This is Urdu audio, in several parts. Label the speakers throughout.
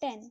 Speaker 1: 10।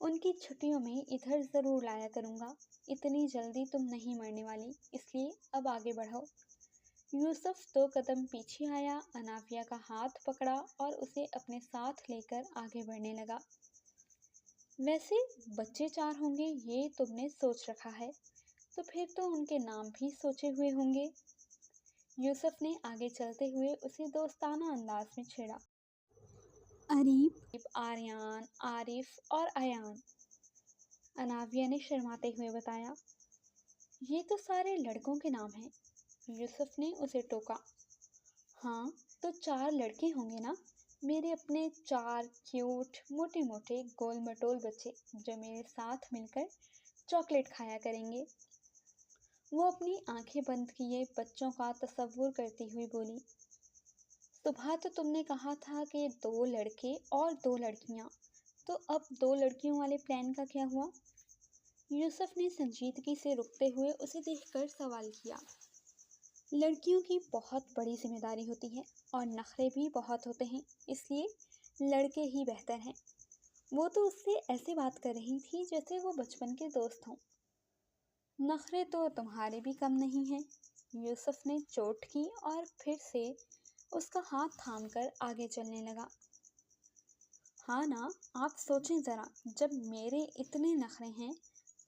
Speaker 1: ان کی چھٹیوں میں ادھر ضرور لایا کروں گا۔ اتنی جلدی تم نہیں مرنے والی، اس لیے اب آگے بڑھو۔ یوسف 2 قدم پیچھے آیا، انافیہ کا ہاتھ پکڑا اور اسے اپنے ساتھ لے کر آگے بڑھنے لگا۔ ویسے بچے 4 ہوں گے یہ تم نے سوچ رکھا ہے، تو پھر تو ان کے نام بھی سوچے ہوئے ہوں گے۔ یوسف نے آگے چلتے ہوئے اسے دوستانہ انداز میں چھیڑا۔ اریب، آریان، عارف اور ایان، انافیہ نے شرماتے ہوئے بتایا۔ یہ تو سارے لڑکوں کے نام ہیں، یوسف نے اسے ٹوکا۔ ہاں تو 4 لڑکے ہوں گے نا، میرے اپنے 4 کیوٹ موٹے موٹے گول مٹول بچے جو میرے ساتھ مل کر چاکلیٹ کھایا کریں گے۔ وہ اپنی آنکھیں بند کیے بچوں کا تصور کرتی ہوئی بولی۔ صبح تو تم نے کہا تھا کہ 2 لڑکے اور 2 لڑکیاں، تو اب 2 لڑکیوں والے پلان کا کیا ہوا؟ یوسف نے سنجیدگی سے رکتے ہوئے اسے دیکھ کر سوال کیا۔ لڑکیوں کی بہت بڑی ذمہ داری ہوتی ہے اور نخرے بھی بہت ہوتے ہیں، اس لیے لڑکے ہی بہتر ہیں۔ وہ تو اس سے ایسے بات کر رہی تھی جیسے وہ بچپن کے دوست ہوں۔ نخرے تو تمہارے بھی کم نہیں ہیں، یوسف نے چوٹ کی اور پھر سے اس کا ہاتھ تھام کر آگے چلنے لگا۔ ہاں نا، آپ سوچیں ذرا، جب میرے اتنے نخرے ہیں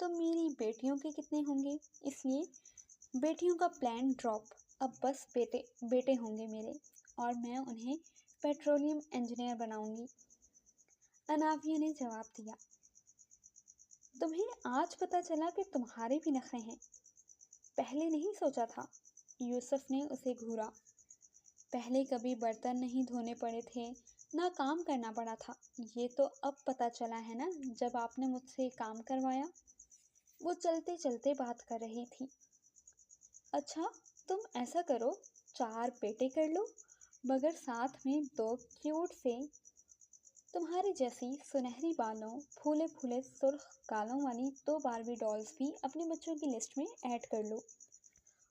Speaker 1: تو میری بیٹیوں کے کتنے ہوں گے؟ اس لیے بیٹیوں کا پلان ڈراپ، اب بس بیٹے ہوں گے میرے، اور میں انہیں پیٹرولیم انجینئر بناؤں گی۔ انافیہ نے جواب دیا۔ تمہیں آج پتہ چلا کہ تمہارے بھی نخرے ہیں، پہلے نہیں سوچا تھا؟ یوسف نے اسے گھورا۔ پہلے کبھی برتن نہیں دھونے پڑے تھے، نہ کام کرنا پڑا تھا، یہ تو اب پتہ چلا ہے نا جب آپ نے مجھ سے کام کروایا۔ وہ چلتے چلتے بات کر رہی تھی۔ اچھا تم ایسا کرو، 4 بیٹے کر لو، مگر ساتھ میں 2 کیوٹ سے تمہاری جیسی سنہری بالوں پھولے پھولے سرخ گالوں والی 2 باربی ڈالز بھی اپنے بچوں کی لسٹ میں ایڈ کر لو۔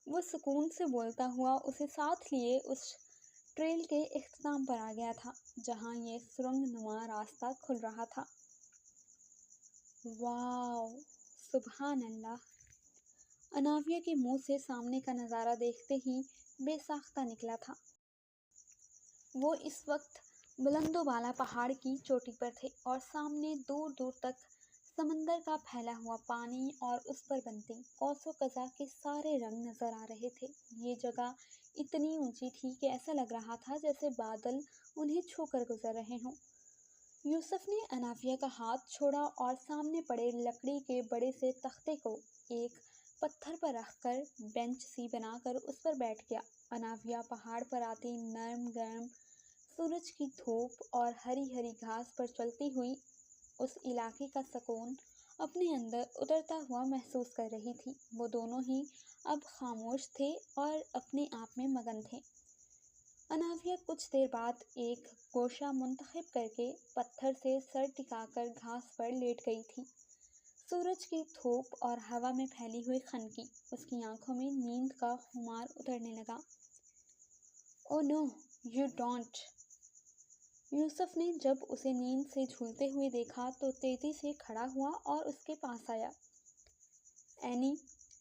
Speaker 1: وہ سکون سے بولتا ہوا اسے ساتھ لیے اس ٹریل کے اختتام پر آ گیا تھا جہاں یہ سرنگ نما راستہ کھل رہا تھا۔ واو، سبحان اللہ! انافیہ کے منہ سے سامنے کا نظارہ دیکھتے ہی بے ساختہ نکلا تھا۔ وہ اس وقت بلند و بالا پہاڑ کی چوٹی پر تھے اور سامنے دور دور تک سمندر کا پھیلا ہوا پانی اور اس پر بنتے قوس و قزح کے سارے رنگ نظر آ رہے تھے۔ یہ جگہ اتنی اونچی تھی کہ ایسا لگ رہا تھا جیسے بادل انہیں چھو کر گزر رہے ہوں۔ یوسف نے انافیہ کا ہاتھ چھوڑا اور سامنے پڑے لکڑی کے بڑے سے تختے کو ایک پتھر پر رکھ کر بینچ سی بنا کر اس پر بیٹھ گیا۔ انافیہ پہاڑ پر آتی نرم گرم سورج کی دھوپ اور ہری ہری گھاس پر چلتی ہوئی اس علاقے کا سکون اپنے اندر اترتا ہوا محسوس کر رہی تھی۔ وہ دونوں ہی اب خاموش تھے اور اپنے آپ میں مگن تھے۔ انافیہ کچھ دیر بعد ایک گوشہ منتخب کر کے پتھر سے سر ٹکا کر گھاس پر لیٹ گئی تھی۔ سورج کی دھوپ اور ہوا میں پھیلی ہوئی خنکی اس کی آنکھوں میں نیند کا خمار اترنے لگا۔ او نو، یو ڈونٹ! یوسف نے جب اسے نیند سے جھولتے ہوئے دیکھا تو تیزی سے کھڑا ہوا اور اس کے پاس آیا۔ اینی،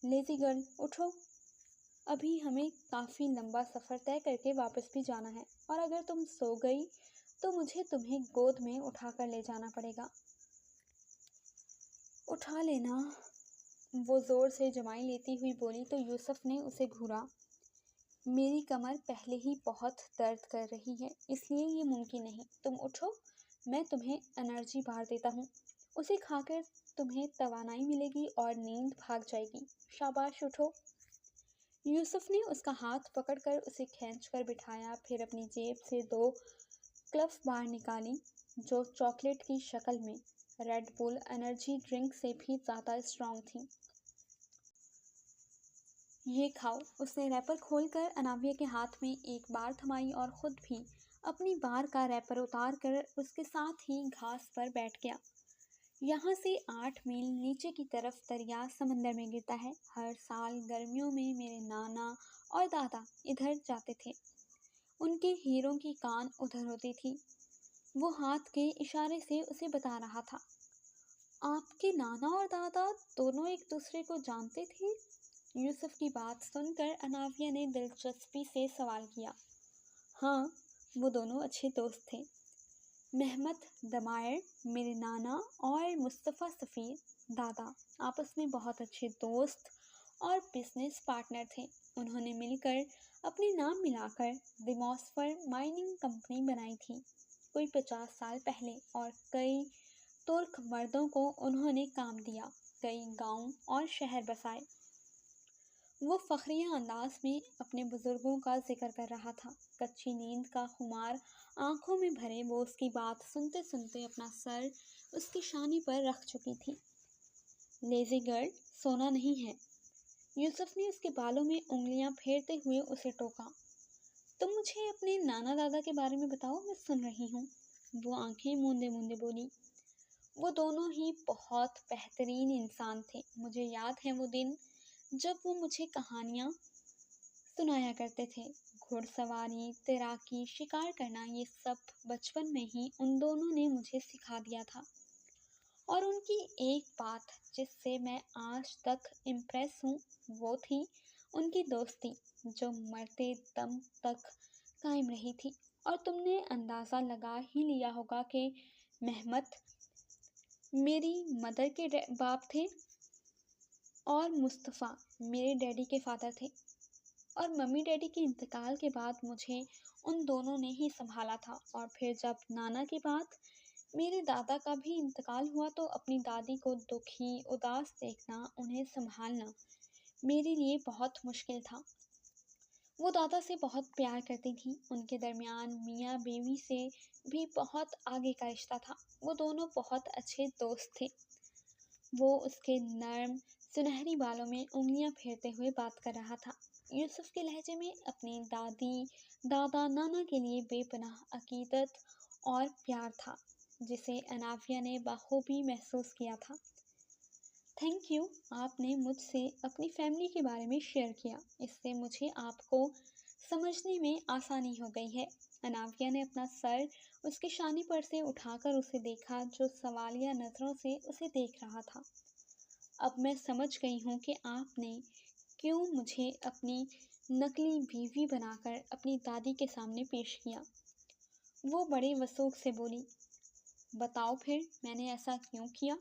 Speaker 1: لیزی گرل، اٹھو! ابھی ہمیں کافی لمبا سفر طے کر کے واپس بھی جانا ہے، اور اگر تم سو گئی تو مجھے تمہیں گود میں اٹھا کر لے جانا پڑے گا۔ اٹھا لینا، وہ زور سے جمائی لیتی ہوئی بولی تو یوسف نے اسے گھورا۔ میری کمر پہلے ہی بہت درد کر رہی ہے، اس لیے یہ ممکن نہیں۔ تم اٹھو، میں تمہیں انرجی بار دیتا ہوں، اسے کھا کر تمہیں توانائی ملے گی اور نیند بھاگ جائے گی۔ شاباش، اٹھو! یوسف نے اس کا ہاتھ پکڑ کر اسے کھینچ کر بٹھایا، پھر اپنی جیب سے 2 کلف بار نکالی جو چاکلیٹ کی شکل میں ریڈ بل انرجی ڈرنک سے بھی زیادہ اسٹرانگ تھیں۔ یہ کھاؤ۔ اس نے ریپر کھول کر انافیہ کے ہاتھ میں ایک بار تھمائی اور خود بھی اپنی بار کا ریپر اتار کر اس کے ساتھ ہی گھاس پر بیٹھ گیا۔ یہاں سے 8 میل نیچے کی طرف دریا سمندر میں گرتا ہے۔ ہر سال گرمیوں میں میرے نانا اور دادا ادھر جاتے تھے، ان کے ہیروں کی کان ادھر ہوتی تھی۔ وہ ہاتھ کے اشارے سے اسے بتا رہا تھا۔ آپ کے نانا اور دادا دونوں ایک دوسرے کو جانتے تھے؟ یوسف کی بات سن کر اناویہ نے دلچسپی سے سوال کیا۔ ہاں، وہ دونوں اچھے دوست تھے۔ محمد دمائر میرے نانا اور مصطفیٰ سفیر دادا آپس میں بہت اچھے دوست اور بزنس پارٹنر تھے۔ انہوں نے مل کر اپنے نام ملا کر دی ماسفر مائننگ کمپنی بنائی تھی کوئی 50 سال پہلے، اور کئی ترک مردوں کو انہوں نے کام دیا، کئی گاؤں اور شہر بسائے۔ وہ فخریہ انداز میں اپنے بزرگوں کا ذکر کر رہا تھا۔ کچی نیند کا خمار آنکھوں میں بھرے وہ اس کی بات سنتے سنتے اپنا سر اس کی شانی پر رکھ چکی تھی۔ لیزی گرل، سونا نہیں ہے۔ یوسف نے اس کے بالوں میں انگلیاں پھیرتے ہوئے اسے ٹوکا۔ تم مجھے اپنے نانا دادا کے بارے میں بتاؤ، میں سن رہی ہوں۔ وہ آنکھیں موندے موندے بولی۔ وہ دونوں ہی بہت بہترین انسان تھے۔ مجھے یاد ہے وہ دن جب وہ مجھے کہانیاں سنایا کرتے تھے۔ گھڑ سواری، تیراکی، شکار کرنا، یہ سب بچپن میں ہی ان دونوں نے مجھے سکھا دیا تھا۔ اور ان کی ایک بات جس سے میں آج تک امپریس ہوں وہ تھی ان کی دوستی، جو مرتے دم تک قائم رہی تھی۔ اور تم نے اندازہ لگا ہی لیا ہوگا کہ محمد میری مدر کے باپ تھے اور مصطفیٰ میرے ڈیڈی کے فادر تھے، اور ممی ڈیڈی کے انتقال کے بعد مجھے ان دونوں نے ہی سنبھالا تھا۔ اور پھر جب نانا کے بعد میرے دادا کا بھی انتقال ہوا تو اپنی دادی کو دکھی اداس دیکھنا، انہیں سنبھالنا میرے لیے بہت مشکل تھا۔ وہ دادا سے بہت پیار کرتی تھی، ان کے درمیان میاں بیوی سے بھی بہت آگے کا رشتہ تھا۔ وہ دونوں بہت اچھے دوست تھے۔ وہ اس کے نرم سنہری بالوں میں انگلیاں پھیرتے ہوئے بات کر رہا تھا۔ یوسف کے لہجے میں اپنی دادی دادا نانا کے لیے بے پناہ عقیدت اور پیار تھا، جسے اناویہ نے بخوبی محسوس کیا تھا۔ تھینک یو، آپ نے مجھ سے اپنی فیملی کے بارے میں شیئر کیا، اس سے مجھے آپ کو سمجھنے میں آسانی ہو گئی ہے۔ اناویہ نے اپنا سر اس کے شانی پر سے اٹھا کر اسے دیکھا، جو سوالیہ نظروں سے اسے دیکھ رہا تھا۔ اب میں سمجھ گئی ہوں کہ آپ نے کیوں مجھے اپنی نقلی بیوی بنا کر اپنی دادی کے سامنے پیش کیا۔ وہ بڑے وثوق سے بولی۔ بتاؤ پھر، میں نے ایسا کیوں کیا؟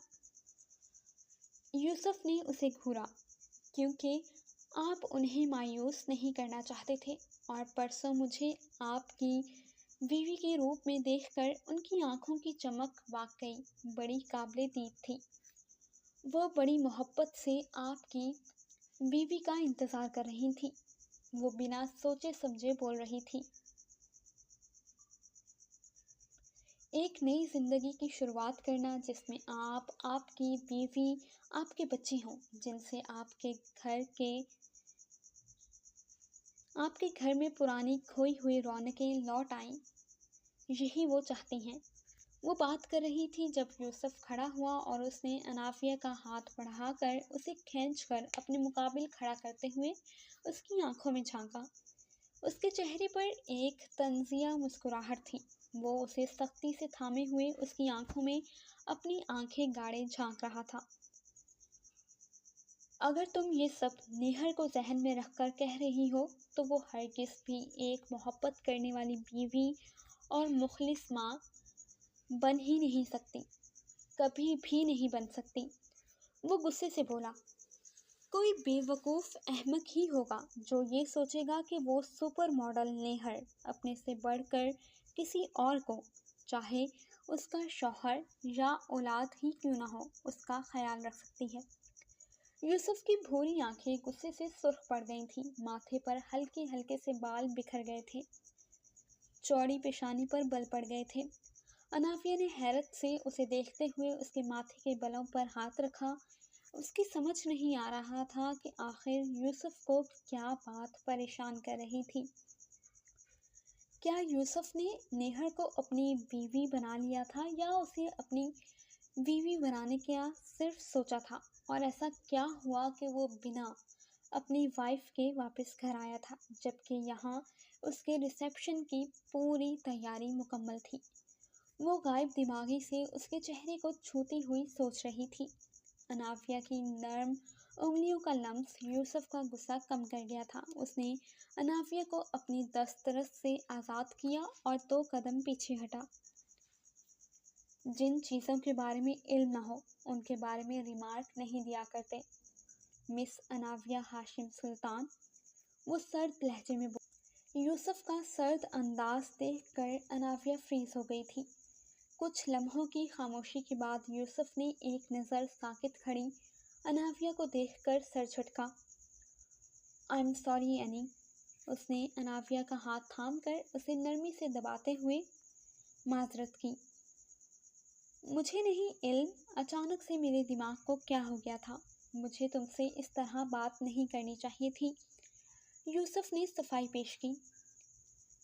Speaker 1: یوسف نے اسے گھورا۔ کیونکہ آپ انہیں مایوس نہیں کرنا چاہتے تھے، اور پرسوں مجھے آپ کی بیوی کے روپ میں دیکھ کر ان کی آنکھوں کی چمک واقعی بڑی قابل دید تھی۔ وہ بڑی محبت سے آپ کی بیوی کا انتظار کر رہی تھی۔ وہ بنا سوچے سمجھے بول رہی تھی۔ ایک نئی زندگی کی شروعات کرنا جس میں آپ، آپ کی بیوی، آپ کے بچے ہوں، جن سے آپ کے گھر میں پرانی کھوئی ہوئی رونقیں لوٹ آئیں، یہی وہ چاہتی ہیں۔ وہ بات کر رہی تھی جب یوسف کھڑا ہوا اور اس نے اناویہ کا ہاتھ بڑھا کر اسے کھینچ کر اپنے مقابل کھڑا کرتے ہوئے اس کی آنکھوں میں جھانکا۔ اس کے چہرے پر ایک طنزیہ مسکراہٹ تھی۔ وہ اسے سختی سے تھامے ہوئے اس کی آنکھوں میں اپنی آنکھیں گاڑے جھانک رہا تھا۔ اگر تم یہ سب نیہر کو ذہن میں رکھ کر کہہ رہی ہو تو وہ ہرگز بھی ایک محبت کرنے والی بیوی اور مخلص ماں بن ہی نہیں سکتی، کبھی بھی نہیں بن سکتی۔ وہ غصے سے بولا۔ کوئی بے وقوف احمق ہی ہوگا جو یہ سوچے گا کہ وہ سپر ماڈل نیہر اپنے سے بڑھ کر کسی اور کو، چاہے اس کا شوہر یا اولاد ہی کیوں نہ ہو، اس کا خیال رکھ سکتی ہے۔ یوسف کی بھوری آنکھیں غصے سے سرخ پڑ گئی تھیں، ماتھے پر ہلکے ہلکے سے بال بکھر گئے تھے، چوڑی پیشانی پر بل پڑ گئے تھے۔ اناویہ نے حیرت سے اسے دیکھتے ہوئے اس کے ماتھے کے بلوں پر ہاتھ رکھا۔ اس کی سمجھ نہیں آ رہا تھا کہ آخر یوسف کو کیا بات پریشان کر رہی تھی۔ کیا یوسف نے نیہر کو اپنی بیوی بنا لیا تھا، یا اسے اپنی بیوی بنانے کا صرف سوچا تھا؟ اور ایسا کیا ہوا کہ وہ بنا اپنی وائف کے واپس گھر آیا تھا، جبکہ یہاں اس کے ریسیپشن کی پوری تیاری مکمل تھی؟ وہ غائب دماغی سے اس کے چہرے کو چھوتی ہوئی سوچ رہی تھی۔ انافیہ کی نرم انگلیوں کا لمس یوسف کا غصہ کم کر گیا تھا۔ اس نے انافیہ کو اپنی دسترس سے آزاد کیا اور 2 قدم پیچھے ہٹا۔ جن چیزوں کے بارے میں علم نہ ہو ان کے بارے میں ریمارک نہیں دیا کرتے، مس انافیہ ہاشم سلطان، وہ سرد لہجے میں بولی۔ یوسف کا سرد انداز دیکھ کر انافیہ فریز ہو گئی تھی۔ کچھ لمحوں کی خاموشی کے بعد یوسف نے ایک نظر ساکت کھڑی انافیہ کو دیکھ کر سر جھٹکا۔ "آئی ایم سوری اینی"، اس نے انافیہ کا ہاتھ تھام کر اسے نرمی سے دباتے ہوئے معذرت کی۔ "مجھے نہیں علم، اچانک سے میرے دماغ کو کیا ہو گیا تھا، مجھے تم سے اس طرح بات نہیں کرنی چاہیے تھی"، یوسف نے صفائی پیش کی۔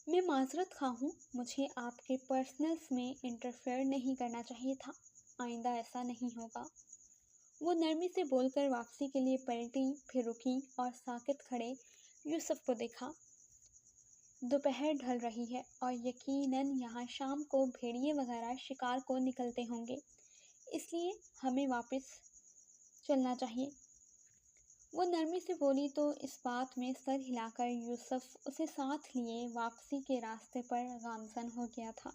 Speaker 1: "میں معذرت خواہ ہوں، مجھے آپ کے پرسنلز میں انٹرفیئر نہیں کرنا چاہیے تھا، آئندہ ایسا نہیں ہوگا"، وہ نرمی سے بول کر واپسی کے لیے پلٹی، پھر رکی اور ساکت کھڑے یوسف کو دیکھا۔ دوپہر ڈھل رہی ہے اور یقیناً یہاں شام کو بھیڑیے وغیرہ شکار کو نکلتے ہوں گے، اس لیے ہمیں واپس چلنا چاہیے، وہ نرمی سے بولی تو اس بات میں سر ہلا کر یوسف اسے ساتھ لیے واپسی کے راستے پر گامزن ہو گیا تھا۔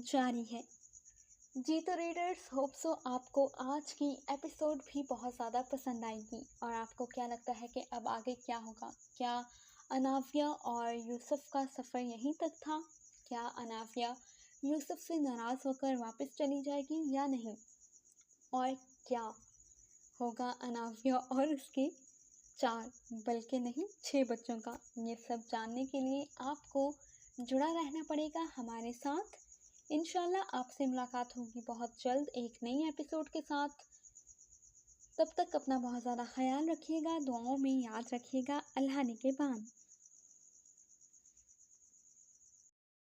Speaker 1: جاری ہے۔ جی تو ریڈرز، ہوپ سو آپ کو آج کی ایپیسوڈ بھی بہت زیادہ پسند آئے گی، اور آپ کو کیا لگتا ہے کہ اب آگے کیا ہوگا؟ کیا انافیہ اور یوسف کا سفر یہیں تک تھا؟ کیا انافیہ یوسف سے ناراض ہو کر واپس چلی جائے گی یا نہیں؟ اور کیا ہوگا انافیہ اور اس کے 4 بلکہ نہیں 6 بچوں کا؟ یہ سب جاننے کے لیے آپ کو جڑا رہنا پڑے گا ہمارے ساتھ۔ انشاءاللہ آپ سے ملاقات ہوگی بہت جلد ایک نئی ایپیسوڈ کے ساتھ۔ تب تک اپنا بہت زیادہ خیال رکھیے گا، دعاؤں میں یاد رکھیے گا۔ اللہ نگہبان۔